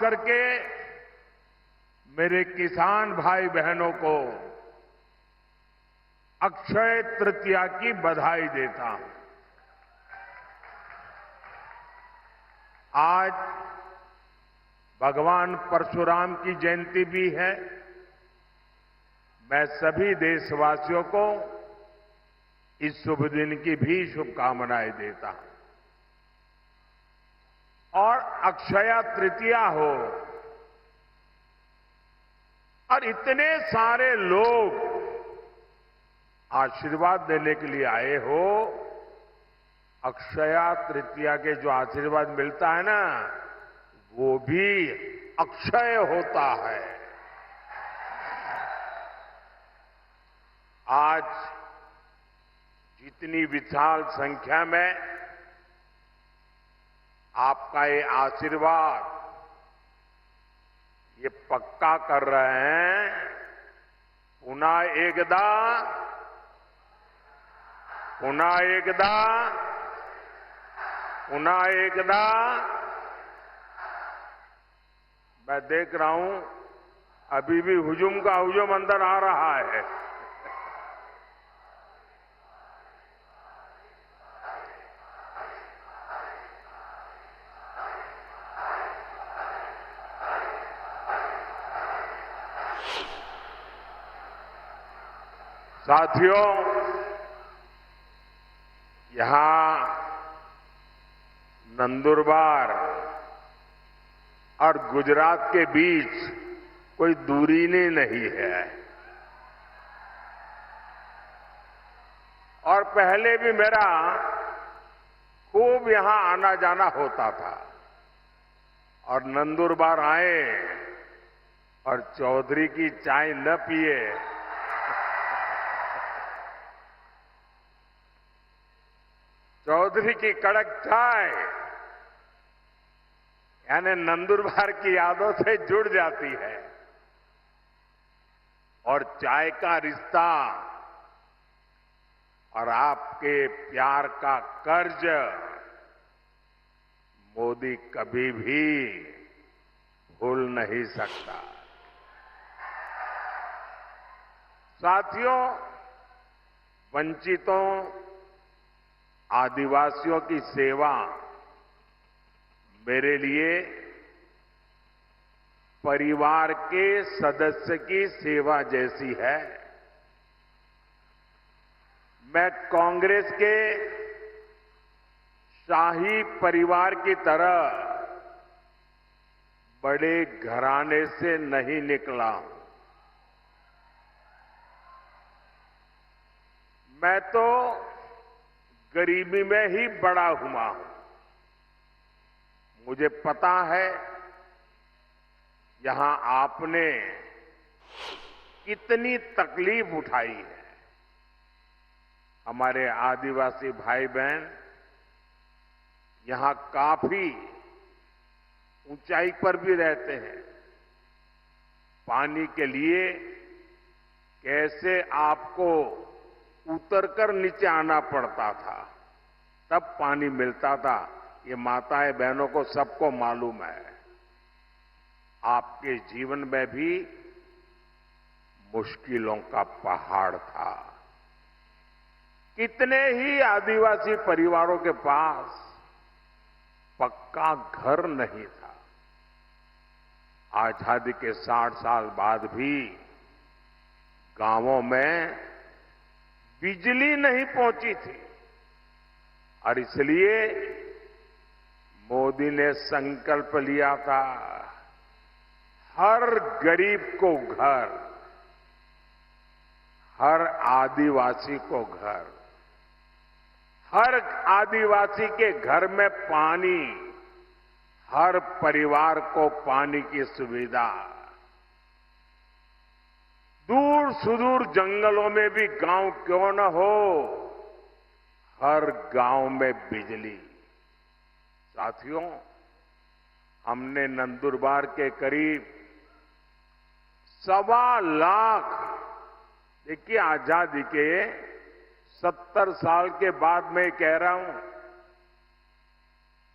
करके मेरे किसान भाई बहनों को अक्षय तृतीया की बधाई देता हूं। आज भगवान परशुराम की जयंती भी है। मैं सभी देशवासियों को इस शुभ दिन की भी शुभकामनाएं देता हूं। और अक्षय तृतीया हो और इतने सारे लोग आशीर्वाद देने के लिए आए हो। अक्षय तृतीया के जो आशीर्वाद मिलता है ना, वो भी अक्षय होता है। आज जितनी विशाल संख्या में आपका ये आशीर्वाद ये पक्का कर रहे हैं, पुनः एकदा मैं देख रहा हूं अभी भी हुजूम का हुजूम अंदर आ रहा है। साथियों, यहां नंदुरबार और गुजरात के बीच कोई दूरी नहीं है। और पहले भी मेरा खूब यहां आना जाना होता था। और नंदुरबार आए और चौधरी की चाय न पिए चौधरी की कड़क चाय यानी नंदुरबार की यादों से जुड़ जाती है। और चाय का रिश्ता और आपके प्यार का कर्ज मोदी कभी भी भूल नहीं सकता। साथियों, वंचितों आदिवासियों की सेवा मेरे लिए परिवार के सदस्य की सेवा जैसी है। मैं कांग्रेस के शाही परिवार की तरह बड़े घराने से नहीं निकला हूं। मैं तो गरीबी में ही बड़ा हुआ हूं। मुझे पता है यहां आपने कितनी तकलीफ उठाई है। हमारे आदिवासी भाई बहन यहां काफी ऊंचाई पर भी रहते हैं। पानी के लिए कैसे आपको उतरकर नीचे आना पड़ता था, तब पानी मिलता था, ये माताएं बहनों को सबको मालूम है। आपके जीवन में भी मुश्किलों का पहाड़ था। कितने ही आदिवासी परिवारों के पास पक्का घर नहीं था। आजादी के 60 साल बाद भी गांवों में बिजली नहीं पहुंची थी। और इसलिए मोदी ने संकल्प लिया था, हर गरीब को घर, हर आदिवासी को घर, हर आदिवासी के घर में पानी, हर परिवार को पानी की सुविधा। दूर सुदूर जंगलों में भी गांव क्यों न हो, हर गांव में बिजली। साथियों, हमने नंदुरबार के करीब 1.25 लाख, देखिए आजादी के 70 साल के बाद मैं कह रहा हूं,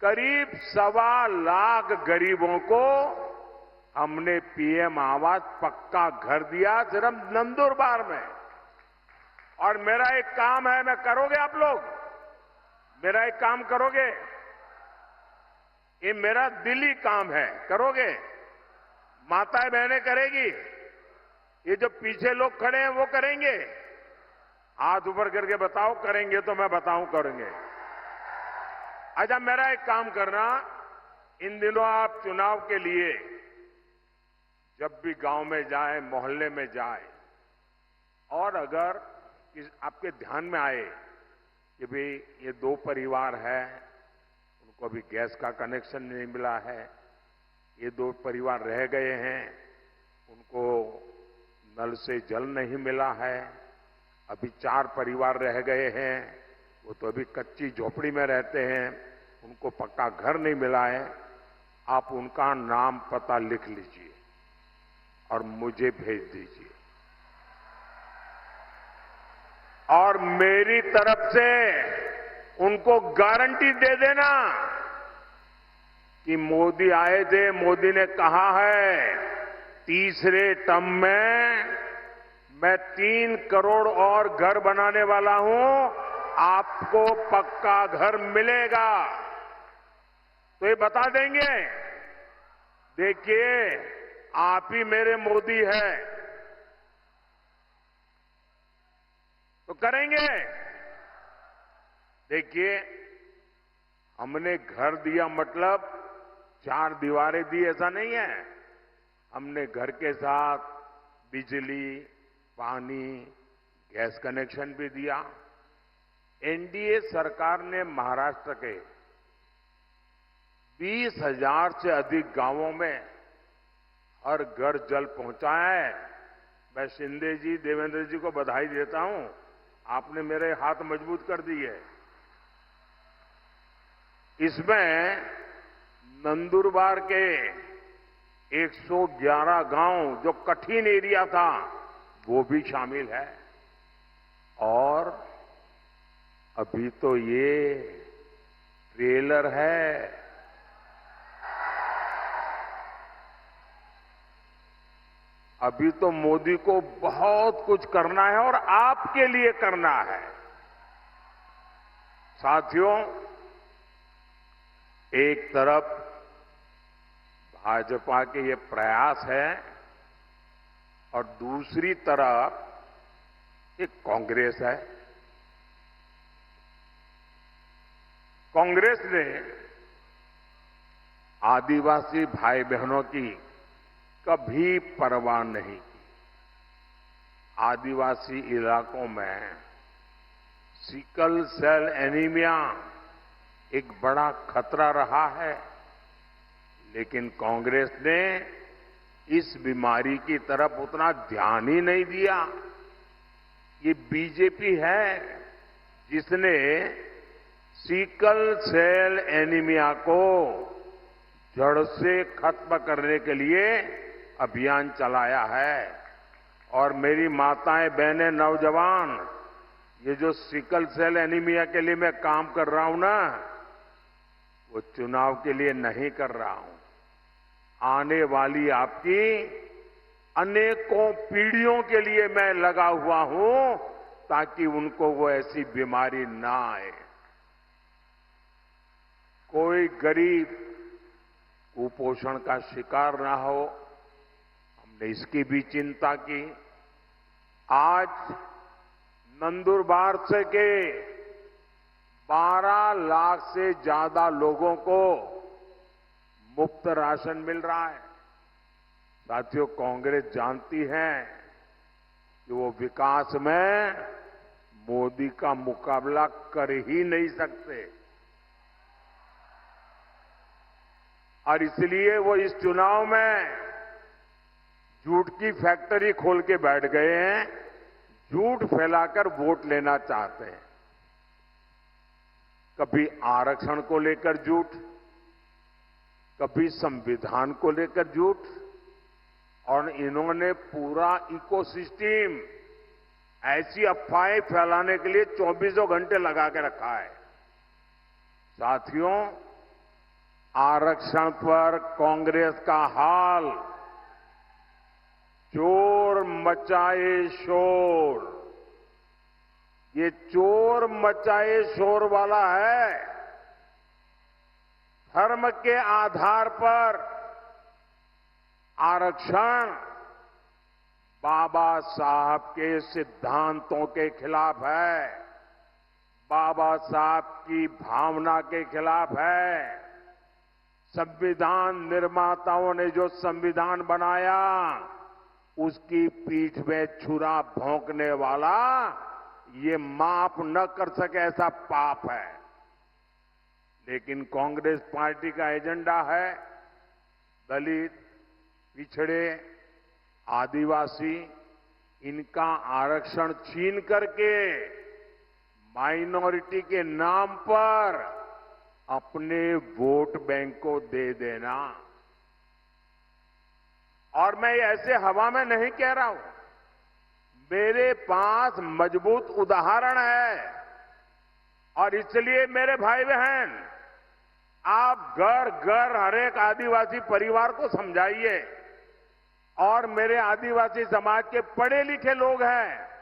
करीब 1.25 लाख गरीबों को हमने पीएम आवास पक्का घर दिया सिर्फ नंदुरबार में। और मेरा एक काम है, मैं करोगे आप लोग? मेरा एक काम करोगे? ये मेरा दिली काम है, करोगे? माताएं बहनें करेगी? ये जो पीछे लोग खड़े हैं वो करेंगे? हाथ ऊपर करके बताओ, करेंगे तो मैं बताऊं करेंगे। अच्छा, मेरा एक काम करना, इन दिनों आप चुनाव के लिए जब भी गांव में जाए, मोहल्ले में जाए, और अगर आपके ध्यान में आए कि भाई ये 2 परिवार है, उनको अभी गैस का कनेक्शन नहीं मिला है, ये 2 परिवार रह गए हैं, उनको नल से जल नहीं मिला है, अभी 4 परिवार रह गए हैं, वो तो अभी कच्ची झोपड़ी में रहते हैं, उनको पक्का घर नहीं मिला है, आप उनका नाम पता लिख लीजिए और मुझे भेज दीजिए। और मेरी तरफ से उनको गारंटी दे देना कि मोदी आए थे, मोदी ने कहा है तीसरे टर्म में मैं 3 करोड़ और घर बनाने वाला हूं, आपको पक्का घर मिलेगा। तो ये बता देंगे, देखिए आप ही मेरे मोदी है, तो करेंगे। देखिए, हमने घर दिया मतलब 4 दीवारें दी ऐसा नहीं है। हमने घर के साथ बिजली, पानी, गैस कनेक्शन भी दिया। एनडीए सरकार ने महाराष्ट्र के 20,000 से अधिक गांवों में हर घर जल पहुंचाया है। मैं शिंदे जी, देवेंद्र जी को बधाई देता हूं, आपने मेरे हाथ मजबूत कर दिए। इसमें नंदुरबार के 111 गांव जो कठिन एरिया था वो भी शामिल है। और अभी तो ये ट्रेलर है, अभी तो मोदी को बहुत कुछ करना है और आपके लिए करना है। साथियों, एक तरफ भाजपा के ये प्रयास है और दूसरी तरफ एक कांग्रेस है। कांग्रेस ने आदिवासी भाई बहनों की कभी परवाह नहीं की। आदिवासी इलाकों में सिकल सेल एनीमिया एक बड़ा खतरा रहा है, लेकिन कांग्रेस ने इस बीमारी की तरफ उतना ध्यान ही नहीं दिया। ये बीजेपी है जिसने सिकल सेल एनीमिया को जड़ से खत्म करने के लिए अभियान चलाया है। और मेरी माताएं, बहनें, नौजवान, ये जो सिकल सेल एनीमिया के लिए मैं काम कर रहा हूं ना, वो चुनाव के लिए नहीं कर रहा हूं। आने वाली आपकी अनेकों पीढ़ियों के लिए मैं लगा हुआ हूं, ताकि उनको वो ऐसी बीमारी ना आए। कोई गरीब कुपोषण का शिकार ना हो, हमने इसकी भी चिंता की। आज नंदुरबार से के 12 लाख से ज्यादा लोगों को मुफ्त राशन मिल रहा है। साथियों, कांग्रेस जानती है कि वो विकास में मोदी का मुकाबला कर ही नहीं सकते, और इसलिए वो इस चुनाव में झूठ की फैक्ट्री खोल के बैठ गए हैं, झूठ फैलाकर वोट लेना चाहते हैं। कभी आरक्षण को लेकर झूठ, कभी संविधान को लेकर झूठ, और इन्होंने पूरा इकोसिस्टम ऐसी अफवाहें फैलाने के लिए 24 घंटे लगा के रखा है। साथियों, आरक्षण पर कांग्रेस का हाल चोर मचाए शोर, ये चोर मचाए शोर वाला है। धर्म के आधार पर आरक्षण बाबा साहब के सिद्धांतों के खिलाफ है, बाबा साहब की भावना के खिलाफ है। संविधान निर्माताओं ने जो संविधान बनाया, उसकी पीठ में छुरा भोंकने वाला ये माफ न कर सके ऐसा पाप है। लेकिन कांग्रेस पार्टी का एजेंडा है दलित, पिछड़े, आदिवासी, इनका आरक्षण छीन करके माइनॉरिटी के नाम पर अपने वोट बैंक को दे देना। और मैं ऐसे हवा में नहीं कह रहा हूं, मेरे पास मजबूत उदाहरण है। और इसलिए मेरे भाई बहन, आप घर घर हर एक आदिवासी परिवार को समझाइए। और मेरे आदिवासी समाज के पढ़े लिखे लोग हैं,